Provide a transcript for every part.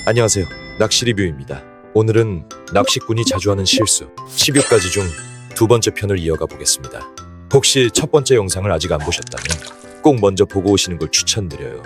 안녕하세요. 낚시 리뷰입니다. 오늘은 낚시꾼이 자주 하는 실수 10여가지 중 두 번째 편을 이어가 보겠습니다. 혹시 첫 번째 영상을 아직 안 보셨다면 꼭 먼저 보고 오시는 걸 추천드려요.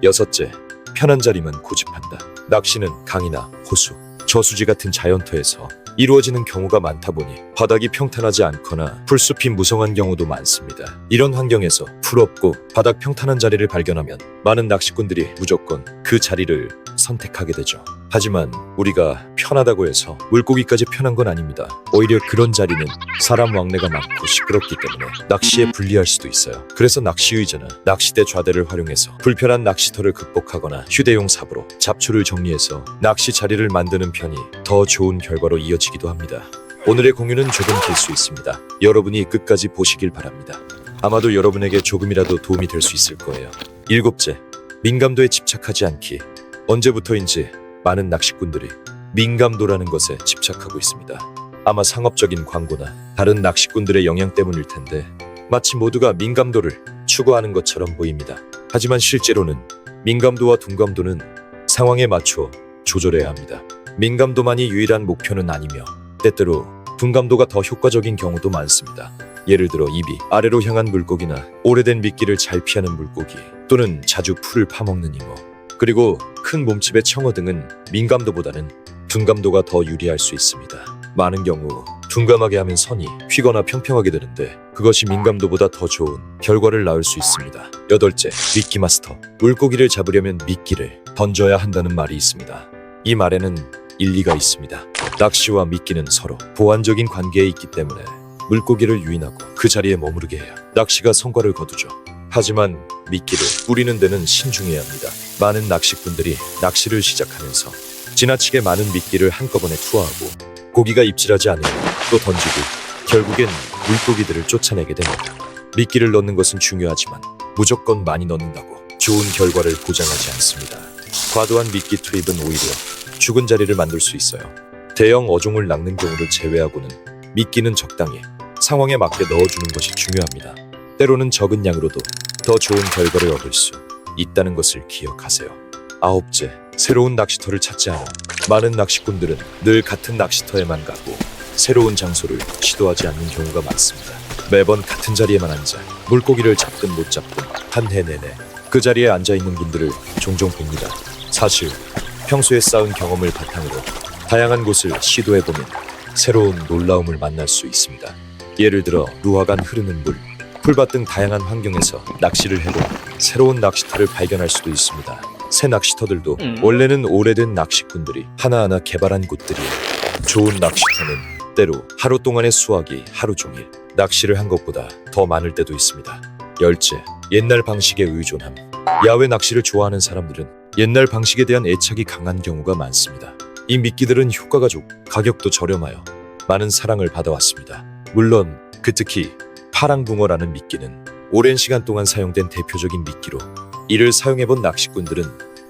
여섯째, 편한 자리만 고집한다. 낚시는 강이나 호수, 저수지 같은 자연터에서 이루어지는 경우가 많다 보니 바닥이 평탄하지 않거나 풀숲이 무성한 경우도 많습니다. 이런 환경에서 풀없고 바닥 평탄한 자리를 발견하면 많은 낚시꾼들이 무조건 그 자리를 선택하게 되죠. 하지만 우리가 편하다고 해서 물고기까지 편한 건 아닙니다. 오히려 그런 자리는 사람 왕래가 많고 시끄럽기 때문에 낚시에 불리할 수도 있어요. 그래서 낚시 의자나 낚시대 좌대를 활용해서 불편한 낚시터를 극복하거나 휴대용 삽으로 잡초를 정리해서 낚시 자리를 만드는 편이 더 좋은 결과로 이어지기도 합니다. 오늘의 공유는 조금 길 수 있습니다. 여러분이 끝까지 보시길 바랍니다. 아마도 여러분에게 조금이라도 도움이 될 수 있을 거예요. 일곱째, 민감도에 집착하지 않기. 언제부터인지 많은 낚시꾼들이 민감도라는 것에 집착하고 있습니다. 아마 상업적인 광고나 다른 낚시꾼들의 영향 때문일 텐데 마치 모두가 민감도를 추구하는 것처럼 보입니다. 하지만 실제로는 민감도와 둔감도는 상황에 맞춰 조절해야 합니다. 민감도만이 유일한 목표는 아니며 때때로 둔감도가 더 효과적인 경우도 많습니다. 예를 들어 입이 아래로 향한 물고기나 오래된 미끼를 잘 피하는 물고기, 또는 자주 풀을 파먹는 잉어, 그리고 큰 몸집의 청어 등은 민감도보다는 둔감도가 더 유리할 수 있습니다. 많은 경우 둔감하게 하면 선이 휘거나 평평하게 되는데 그것이 민감도보다 더 좋은 결과를 낳을 수 있습니다. 여덟째, 미끼 마스터. 물고기를 잡으려면 미끼를 던져야 한다는 말이 있습니다. 이 말에는 일리가 있습니다. 낚시와 미끼는 서로 보완적인 관계에 있기 때문에 물고기를 유인하고 그 자리에 머무르게 해야 낚시가 성과를 거두죠. 하지만 미끼를 뿌리는 데는 신중해야 합니다. 많은 낚시꾼들이 낚시를 시작하면서 지나치게 많은 미끼를 한꺼번에 투하하고 고기가 입질하지 않으면 또 던지고 결국엔 물고기들을 쫓아내게 됩니다. 미끼를 넣는 것은 중요하지만 무조건 많이 넣는다고 좋은 결과를 보장하지 않습니다. 과도한 미끼 투입은 오히려 죽은 자리를 만들 수 있어요. 대형 어종을 낚는 경우를 제외하고는 미끼는 적당히 상황에 맞게 넣어주는 것이 중요합니다. 때로는 적은 양으로도 더 좋은 결과를 얻을 수 있다는 것을 기억하세요. 아홉째, 새로운 낚시터를 찾지 않아. 많은 낚시꾼들은 늘 같은 낚시터에만 가고 새로운 장소를 시도하지 않는 경우가 많습니다. 매번 같은 자리에만 앉아 물고기를 잡든 못 잡든 한 해 내내 그 자리에 앉아있는 분들을 종종 봅니다. 사실 평소에 쌓은 경험을 바탕으로 다양한 곳을 시도해보면 새로운 놀라움을 만날 수 있습니다. 예를 들어 루하간 흐르는 물, 풀밭 등 다양한 환경에서 낚시를 해보면 새로운 낚시터를 발견할 수도 있습니다. 새 낚시터들도 원래는 오래된 낚시꾼들이 하나하나 개발한 곳들이에요. 좋은 낚시터는 때로 하루 동안의 수확이 하루 종일 낚시를 한 것보다 더 많을 때도 있습니다. 열째, 옛날 방식에 의존함. 야외 낚시를 좋아하는 사람들은 옛날 방식에 대한 애착이 강한 경우가 많습니다. 이 미끼들은 효과가 좋고 가격도 저렴하여 많은 사랑을 받아왔습니다. 물론 특히 파랑붕어라는 미끼는 오랜 시간 동안 사용된 대표적인 미끼로 이를 사용해본 낚시꾼들은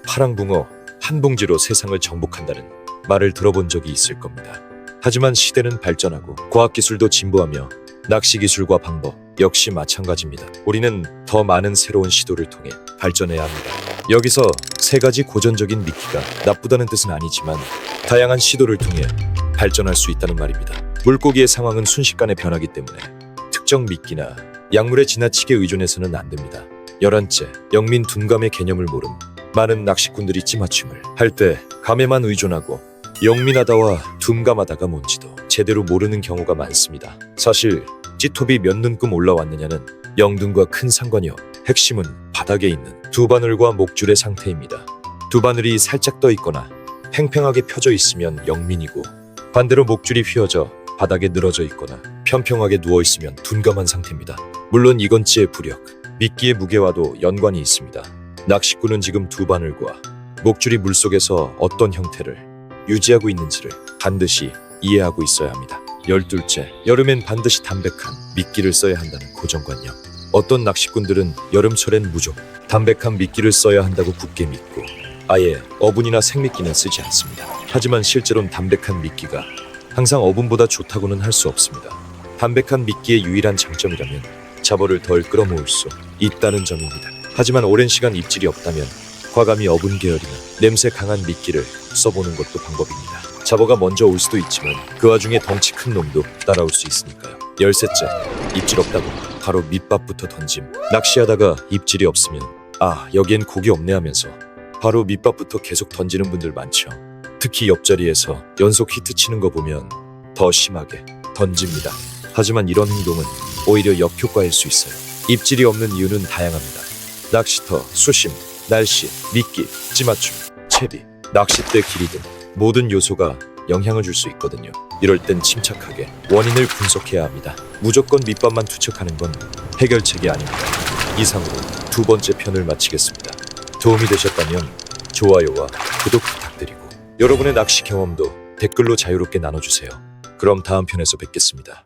파랑붕어 한 봉지로 세상을 정복한다는 말을 들어본 적이 있을 겁니다. 하지만 시대는 발전하고 과학기술도 진보하며 낚시기술과 방법 역시 마찬가지입니다. 우리는 더 많은 새로운 시도를 통해 발전해야 합니다. 여기서 세 가지 고전적인 미끼가 나쁘다는 뜻은 아니지만 다양한 시도를 통해 발전할 수 있다는 말입니다. 물고기의 상황은 순식간에 변하기 때문에 특정 미끼나 약물에 지나치게 의존해서는 안 됩니다. 11째, 영민 둔감의 개념을 모름. 많은 낚시꾼들이 찌맞춤을 할 때 감에만 의존하고 영민하다와 둔감하다가 뭔지도 제대로 모르는 경우가 많습니다. 사실 찌톱이 몇 눈금 올라왔느냐는 영둔과 큰 상관이 없고 핵심은 바닥에 있는 두 바늘과 목줄의 상태입니다. 두 바늘이 살짝 떠 있거나 팽팽하게 펴져 있으면 영민이고 반대로 목줄이 휘어져 바닥에 늘어져 있거나 평평하게 누워있으면 둔감한 상태입니다. 물론 이건 찌의 부력, 미끼의 무게와도 연관이 있습니다. 낚시꾼은 지금 두 바늘과 목줄이 물속에서 어떤 형태를 유지하고 있는지를 반드시 이해하고 있어야 합니다. 12째, 여름엔 반드시 담백한 미끼를 써야 한다는 고정관념. 어떤 낚시꾼들은 여름철엔 무조건 담백한 미끼를 써야 한다고 굳게 믿고 아예 어분이나 생미끼는 쓰지 않습니다. 하지만 실제로는 담백한 미끼가 항상 어분보다 좋다고는 할 수 없습니다. 담백한 미끼의 유일한 장점이라면 잡어를 덜 끌어모을 수 있다는 점입니다. 하지만 오랜 시간 입질이 없다면 과감히 어분 계열이나 냄새 강한 미끼를 써보는 것도 방법입니다. 잡어가 먼저 올 수도 있지만 그 와중에 덩치 큰 놈도 따라올 수 있으니까요. 열셋째, 입질 없다고 바로 밑밥부터 던짐. 낚시하다가 입질이 없으면 아, 여기엔 고기 없네 하면서 바로 밑밥부터 계속 던지는 분들 많죠. 특히 옆자리에서 연속 히트 치는 거 보면 더 심하게 던집니다. 하지만 이런 행동은 오히려 역효과일 수 있어요. 입질이 없는 이유는 다양합니다. 낚시터, 수심, 날씨, 미끼, 찌맞춤, 채비, 낚싯대 길이 등 모든 요소가 영향을 줄 수 있거든요. 이럴 땐 침착하게 원인을 분석해야 합니다. 무조건 밑밥만 투척하는 건 해결책이 아닙니다. 이상으로 두 번째 편을 마치겠습니다. 도움이 되셨다면 좋아요와 구독 부탁드리고 여러분의 낚시 경험도 댓글로 자유롭게 나눠주세요. 그럼 다음 편에서 뵙겠습니다.